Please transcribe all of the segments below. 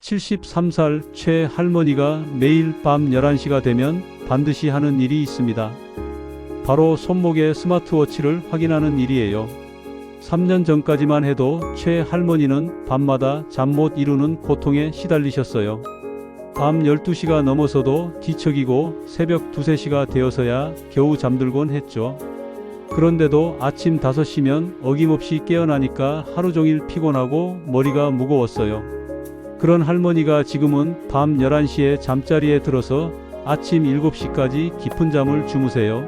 73살 최 할머니가 매일 밤 11시가 되면 반드시 하는 일이 있습니다. 바로 손목의 스마트워치를 확인하는 일이에요. 3년 전까지만 해도 최 할머니는 밤마다 잠 못 이루는 고통에 시달리셨어요. 밤 12시가 넘어서도 뒤척이고 새벽 2, 3시가 되어서야 겨우 잠들곤 했죠. 그런데도 아침 5시면 어김없이 깨어나니까 하루 종일 피곤하고 머리가 무거웠어요. 그런 할머니가 지금은 밤 11시에 잠자리에 들어서 아침 7시까지 깊은 잠을 주무세요.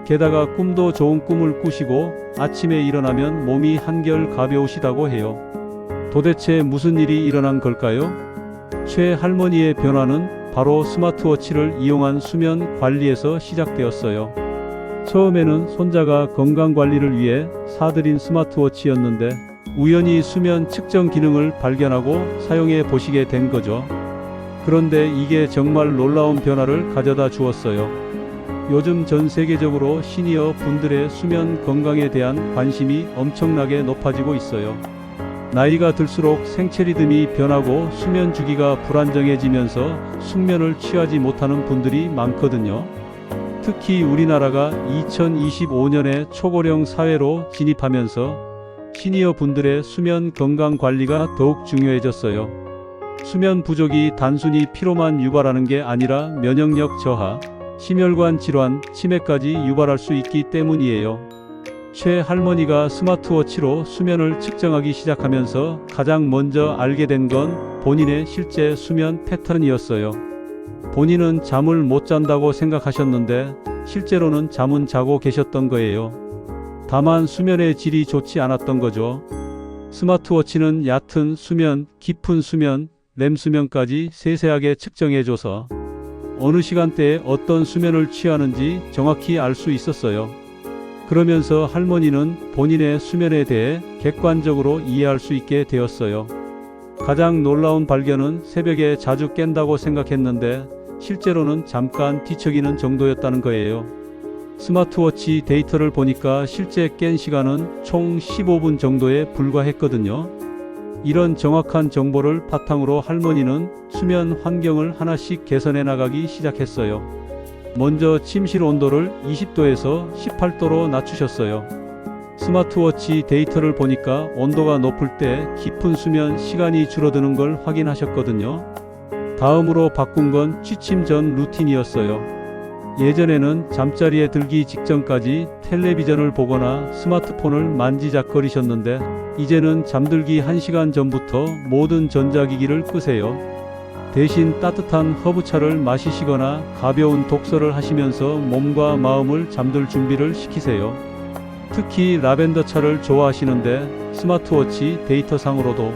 게다가 꿈도 좋은 꿈을 꾸시고 아침에 일어나면 몸이 한결 가벼우시다고 해요. 도대체 무슨 일이 일어난 걸까요? 최 할머니의 변화는 바로 스마트워치를 이용한 수면 관리에서 시작되었어요. 처음에는 손자가 건강관리를 위해 사들인 스마트워치였는데 우연히 수면 측정 기능을 발견하고 사용해 보시게 된 거죠. 그런데 이게 정말 놀라운 변화를 가져다 주었어요. 요즘 전 세계적으로 시니어 분들의 수면 건강에 대한 관심이 엄청나게 높아지고 있어요. 나이가 들수록 생체 리듬이 변하고 수면 주기가 불안정해지면서 숙면을 취하지 못하는 분들이 많거든요. 특히 우리나라가 2025년에 초고령 사회로 진입하면서 시니어 분들의 수면 건강 관리가 더욱 중요해졌어요. 수면 부족이 단순히 피로만 유발하는 게 아니라 면역력 저하, 심혈관 질환, 치매까지 유발할 수 있기 때문이에요. 최 할머니가 스마트워치로 수면을 측정하기 시작하면서 가장 먼저 알게 된 건 본인의 실제 수면 패턴이었어요. 본인은 잠을 못 잔다고 생각하셨는데 실제로는 잠은 자고 계셨던 거예요. 다만 수면의 질이 좋지 않았던 거죠. 스마트워치는 얕은 수면, 깊은 수면, 렘수면까지 세세하게 측정해줘서 어느 시간대에 어떤 수면을 취하는지 정확히 알 수 있었어요. 그러면서 할머니는 본인의 수면에 대해 객관적으로 이해할 수 있게 되었어요. 가장 놀라운 발견은 새벽에 자주 깬다고 생각했는데 실제로는 잠깐 뒤척이는 정도였다는 거예요. 스마트워치 데이터를 보니까 실제 깬 시간은 총 15분 정도에 불과했거든요. 이런 정확한 정보를 바탕으로 할머니는 수면 환경을 하나씩 개선해 나가기 시작했어요. 먼저 침실 온도를 20도에서 18도로 낮추셨어요. 스마트워치 데이터를 보니까 온도가 높을 때 깊은 수면 시간이 줄어드는 걸 확인하셨거든요. 다음으로 바꾼 건 취침 전 루틴이었어요. 예전에는 잠자리에 들기 직전까지 텔레비전을 보거나 스마트폰을 만지작거리셨는데 이제는 잠들기 1시간 전부터 모든 전자기기를 끄세요. 대신 따뜻한 허브차를 마시시거나 가벼운 독서를 하시면서 몸과 마음을 잠들 준비를 시키세요. 특히 라벤더 차를 좋아하시는데 스마트워치 데이터상으로도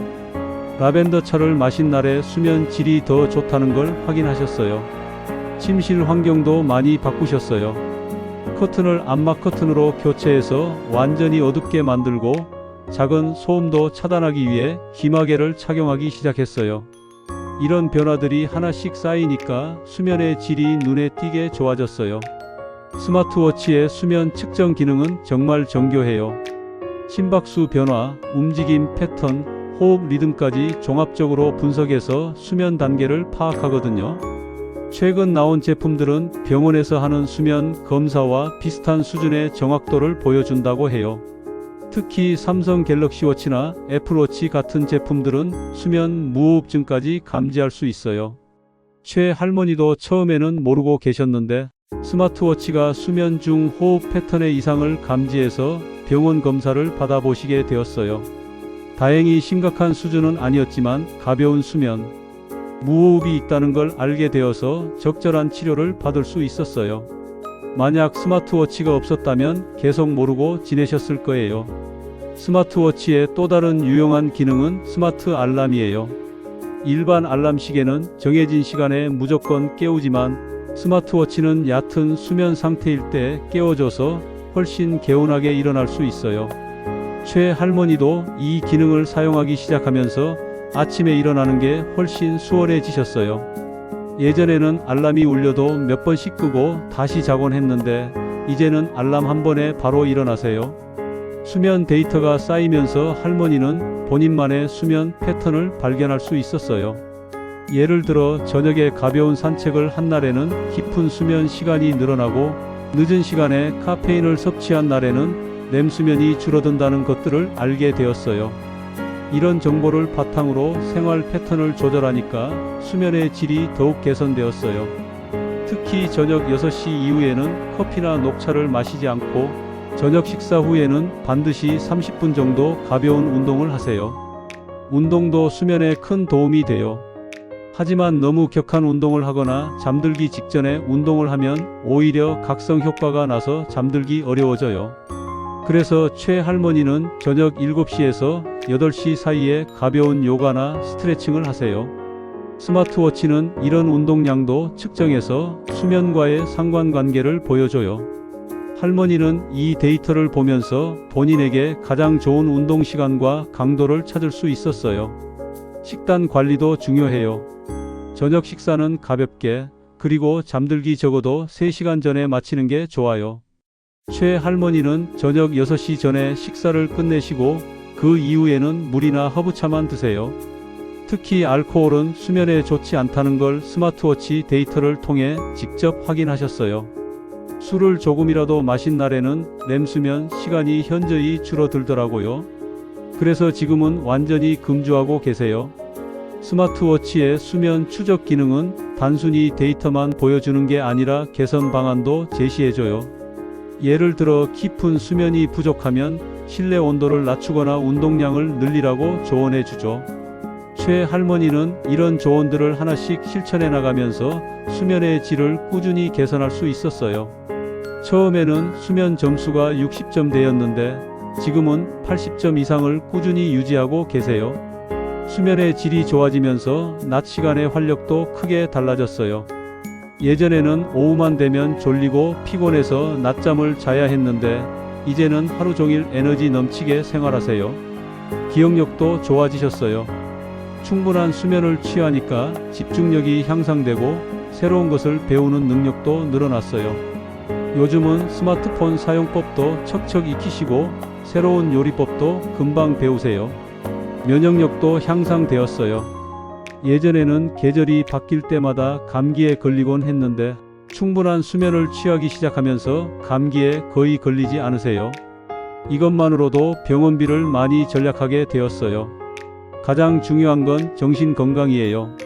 라벤더 차를 마신 날의 수면 질이 더 좋다는 걸 확인하셨어요. 침실 환경도 많이 바꾸셨어요. 커튼을 암막 커튼으로 교체해서 완전히 어둡게 만들고 작은 소음도 차단하기 위해 귀마개를 착용하기 시작했어요. 이런 변화들이 하나씩 쌓이니까 수면의 질이 눈에 띄게 좋아졌어요. 스마트워치의 수면 측정 기능은 정말 정교해요. 심박수 변화, 움직임 패턴, 호흡 리듬까지 종합적으로 분석해서 수면 단계를 파악하거든요. 최근 나온 제품들은 병원에서 하는 수면 검사와 비슷한 수준의 정확도를 보여준다고 해요. 특히 삼성 갤럭시 워치나 애플워치 같은 제품들은 수면 무호흡증까지 감지할 수 있어요. 최 할머니도 처음에는 모르고 계셨는데 스마트워치가 수면 중 호흡 패턴의 이상을 감지해서 병원 검사를 받아보시게 되었어요. 다행히 심각한 수준은 아니었지만 가벼운 수면, 무호흡이 있다는 걸 알게 되어서 적절한 치료를 받을 수 있었어요. 만약 스마트워치가 없었다면 계속 모르고 지내셨을 거예요. 스마트워치의 또 다른 유용한 기능은 스마트 알람이에요. 일반 알람 시계는 정해진 시간에 무조건 깨우지만 스마트워치는 얕은 수면 상태일 때 깨워줘서 훨씬 개운하게 일어날 수 있어요. 최 할머니도 이 기능을 사용하기 시작하면서 아침에 일어나는 게 훨씬 수월해지셨어요. 예전에는 알람이 울려도 몇 번씩 끄고 다시 자곤 했는데 이제는 알람 한 번에 바로 일어나세요. 수면 데이터가 쌓이면서 할머니는 본인만의 수면 패턴을 발견할 수 있었어요. 예를 들어 저녁에 가벼운 산책을 한 날에는 깊은 수면 시간이 늘어나고 늦은 시간에 카페인을 섭취한 날에는 렘수면이 줄어든다는 것들을 알게 되었어요. 이런 정보를 바탕으로 생활 패턴을 조절하니까 수면의 질이 더욱 개선되었어요. 특히 저녁 6시 이후에는 커피나 녹차를 마시지 않고 저녁 식사 후에는 반드시 30분 정도 가벼운 운동을 하세요. 운동도 수면에 큰 도움이 돼요. 하지만 너무 격한 운동을 하거나 잠들기 직전에 운동을 하면 오히려 각성 효과가 나서 잠들기 어려워져요. 그래서 최 할머니는 저녁 7시에서 8시 사이에 가벼운 요가나 스트레칭을 하세요. 스마트워치는 이런 운동량도 측정해서 수면과의 상관관계를 보여줘요. 할머니는 이 데이터를 보면서 본인에게 가장 좋은 운동 시간과 강도를 찾을 수 있었어요. 식단 관리도 중요해요. 저녁 식사는 가볍게, 그리고 잠들기 적어도 3시간 전에 마치는 게 좋아요. 최 할머니는 저녁 6시 전에 식사를 끝내시고 그 이후에는 물이나 허브차만 드세요. 특히 알코올은 수면에 좋지 않다는 걸 스마트워치 데이터를 통해 직접 확인하셨어요. 술을 조금이라도 마신 날에는 렘수면 시간이 현저히 줄어들더라고요. 그래서 지금은 완전히 금주하고 계세요. 스마트워치의 수면 추적 기능은 단순히 데이터만 보여주는 게 아니라 개선 방안도 제시해줘요. 예를 들어 깊은 수면이 부족하면 실내 온도를 낮추거나 운동량을 늘리라고 조언해주죠. 최 할머니는 이런 조언들을 하나씩 실천해 나가면서 수면의 질을 꾸준히 개선할 수 있었어요. 처음에는 수면 점수가 60점 대였는데 지금은 80점 이상을 꾸준히 유지하고 계세요. 수면의 질이 좋아지면서 낮 시간의 활력도 크게 달라졌어요. 예전에는 오후만 되면 졸리고 피곤해서 낮잠을 자야 했는데 이제는 하루 종일 에너지 넘치게 생활하세요. 기억력도 좋아지셨어요. 충분한 수면을 취하니까 집중력이 향상되고 새로운 것을 배우는 능력도 늘어났어요. 요즘은 스마트폰 사용법도 척척 익히시고 새로운 요리법도 금방 배우세요. 면역력도 향상되었어요. 예전에는 계절이 바뀔 때마다 감기에 걸리곤 했는데 충분한 수면을 취하기 시작하면서 감기에 거의 걸리지 않으세요. 이것만으로도 병원비를 많이 절약하게 되었어요. 가장 중요한 건 정신 건강이에요.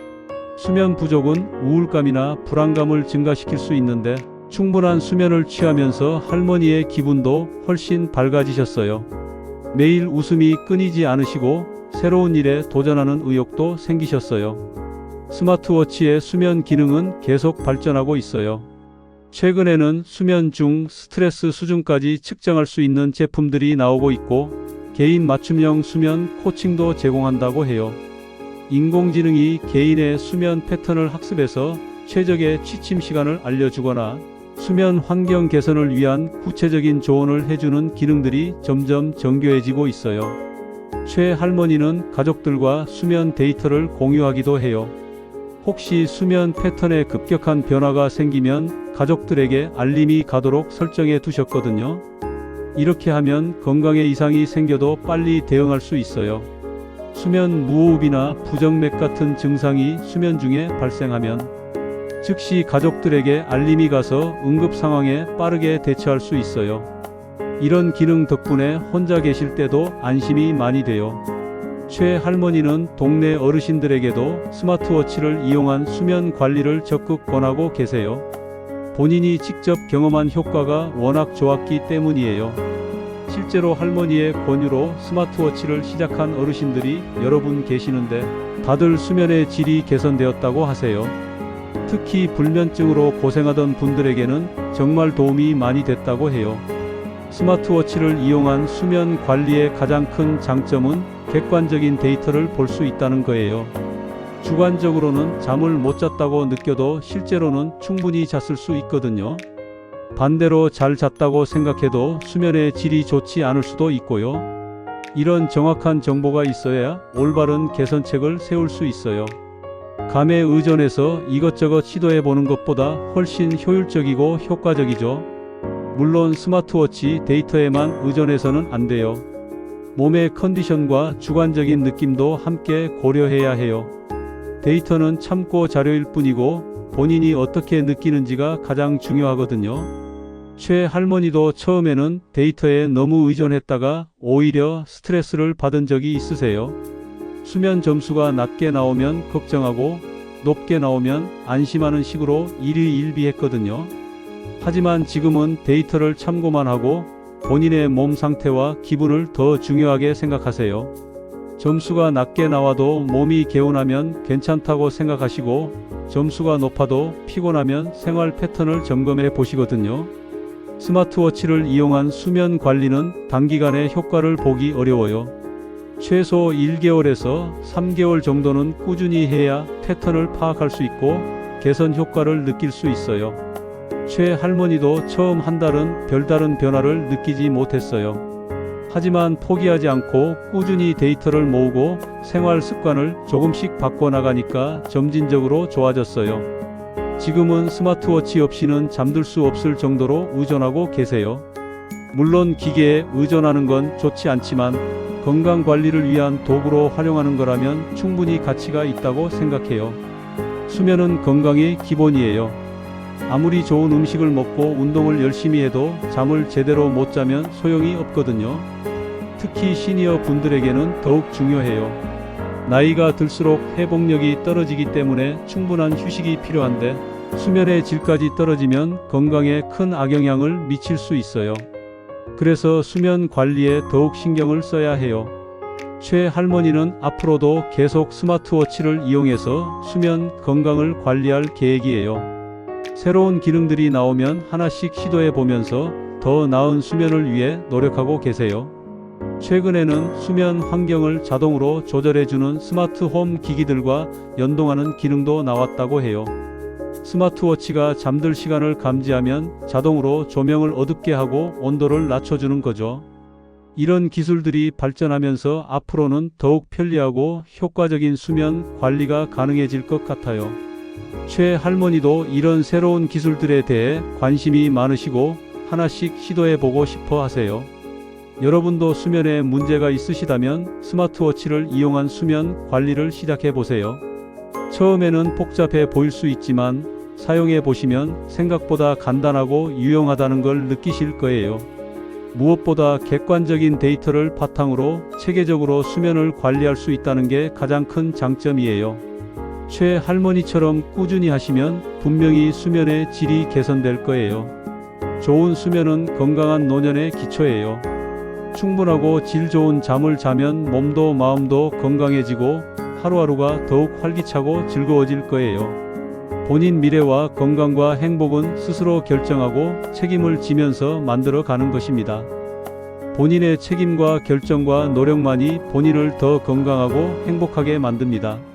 수면 부족은 우울감이나 불안감을 증가시킬 수 있는데 충분한 수면을 취하면서 할머니의 기분도 훨씬 밝아지셨어요. 매일 웃음이 끊이지 않으시고 새로운 일에 도전하는 의욕도 생기셨어요. 스마트워치의 수면 기능은 계속 발전하고 있어요. 최근에는 수면 중 스트레스 수준까지 측정할 수 있는 제품들이 나오고 있고 개인 맞춤형 수면 코칭도 제공한다고 해요. 인공지능이 개인의 수면 패턴을 학습해서 최적의 취침 시간을 알려주거나 수면 환경 개선을 위한 구체적인 조언을 해주는 기능들이 점점 정교해지고 있어요. 최 할머니는 가족들과 수면 데이터를 공유하기도 해요. 혹시 수면 패턴에 급격한 변화가 생기면 가족들에게 알림이 가도록 설정해 두셨거든요. 이렇게 하면 건강에 이상이 생겨도 빨리 대응할 수 있어요. 수면 무호흡이나 부정맥 같은 증상이 수면 중에 발생하면 즉시 가족들에게 알림이 가서 응급 상황에 빠르게 대처할 수 있어요. 이런 기능 덕분에 혼자 계실 때도 안심이 많이 돼요. 최 할머니는 동네 어르신들에게도 스마트워치를 이용한 수면 관리를 적극 권하고 계세요. 본인이 직접 경험한 효과가 워낙 좋았기 때문이에요. 실제로 할머니의 권유로 스마트워치를 시작한 어르신들이 여러 분 계시는데 다들 수면의 질이 개선되었다고 하세요. 특히 불면증으로 고생하던 분들에게는 정말 도움이 많이 됐다고 해요. 스마트워치를 이용한 수면 관리의 가장 큰 장점은 객관적인 데이터를 볼 수 있다는 거예요. 주관적으로는 잠을 못 잤다고 느껴도 실제로는 충분히 잤을 수 있거든요. 반대로 잘 잤다고 생각해도 수면의 질이 좋지 않을 수도 있고요. 이런 정확한 정보가 있어야 올바른 개선책을 세울 수 있어요. 감에 의존해서 이것저것 시도해보는 것보다 훨씬 효율적이고 효과적이죠. 물론 스마트워치 데이터에만 의존해서는 안 돼요. 몸의 컨디션과 주관적인 느낌도 함께 고려해야 해요. 데이터는 참고 자료일 뿐이고 본인이 어떻게 느끼는지가 가장 중요하거든요. 최 할머니도 처음에는 데이터에 너무 의존했다가 오히려 스트레스를 받은 적이 있으세요. 수면 점수가 낮게 나오면 걱정하고 높게 나오면 안심하는 식으로 일희일비했거든요. 하지만 지금은 데이터를 참고만 하고 본인의 몸 상태와 기분을 더 중요하게 생각하세요. 점수가 낮게 나와도 몸이 개운하면 괜찮다고 생각하시고 점수가 높아도 피곤하면 생활 패턴을 점검해 보시거든요. 스마트워치를 이용한 수면 관리는 단기간에 효과를 보기 어려워요. 최소 1개월에서 3개월 정도는 꾸준히 해야 패턴을 파악할 수 있고 개선 효과를 느낄 수 있어요. 최 할머니도 처음 한 달은 별다른 변화를 느끼지 못했어요. 하지만 포기하지 않고 꾸준히 데이터를 모으고 생활 습관을 조금씩 바꿔나가니까 점진적으로 좋아졌어요. 지금은 스마트워치 없이는 잠들 수 없을 정도로 의존하고 계세요. 물론 기계에 의존하는 건 좋지 않지만 건강 관리를 위한 도구로 활용하는 거라면 충분히 가치가 있다고 생각해요. 수면은 건강의 기본이에요. 아무리 좋은 음식을 먹고 운동을 열심히 해도 잠을 제대로 못 자면 소용이 없거든요. 특히 시니어 분들에게는 더욱 중요해요. 나이가 들수록 회복력이 떨어지기 때문에 충분한 휴식이 필요한데 수면의 질까지 떨어지면 건강에 큰 악영향을 미칠 수 있어요. 그래서 수면 관리에 더욱 신경을 써야 해요. 최 할머니는 앞으로도 계속 스마트워치를 이용해서 수면 건강을 관리할 계획이에요. 새로운 기능들이 나오면 하나씩 시도해 보면서 더 나은 수면을 위해 노력하고 계세요. 최근에는 수면 환경을 자동으로 조절해주는 스마트 홈 기기들과 연동하는 기능도 나왔다고 해요. 스마트워치가 잠들 시간을 감지하면 자동으로 조명을 어둡게 하고 온도를 낮춰주는 거죠. 이런 기술들이 발전하면서 앞으로는 더욱 편리하고 효과적인 수면 관리가 가능해질 것 같아요. 최 할머니도 이런 새로운 기술들에 대해 관심이 많으시고 하나씩 시도해보고 싶어 하세요. 여러분도 수면에 문제가 있으시다면 스마트워치를 이용한 수면 관리를 시작해보세요. 처음에는 복잡해 보일 수 있지만 사용해 보시면 생각보다 간단하고 유용하다는 걸 느끼실 거예요. 무엇보다 객관적인 데이터를 바탕으로 체계적으로 수면을 관리할 수 있다는 게 가장 큰 장점이에요. 최 할머니처럼 꾸준히 하시면 분명히 수면의 질이 개선될 거예요. 좋은 수면은 건강한 노년의 기초예요. 충분하고 질 좋은 잠을 자면 몸도 마음도 건강해지고 하루하루가 더욱 활기차고 즐거워질 거예요. 본인 미래와 건강과 행복은 스스로 결정하고 책임을 지면서 만들어 가는 것입니다. 본인의 책임과 결정과 노력만이 본인을 더 건강하고 행복하게 만듭니다.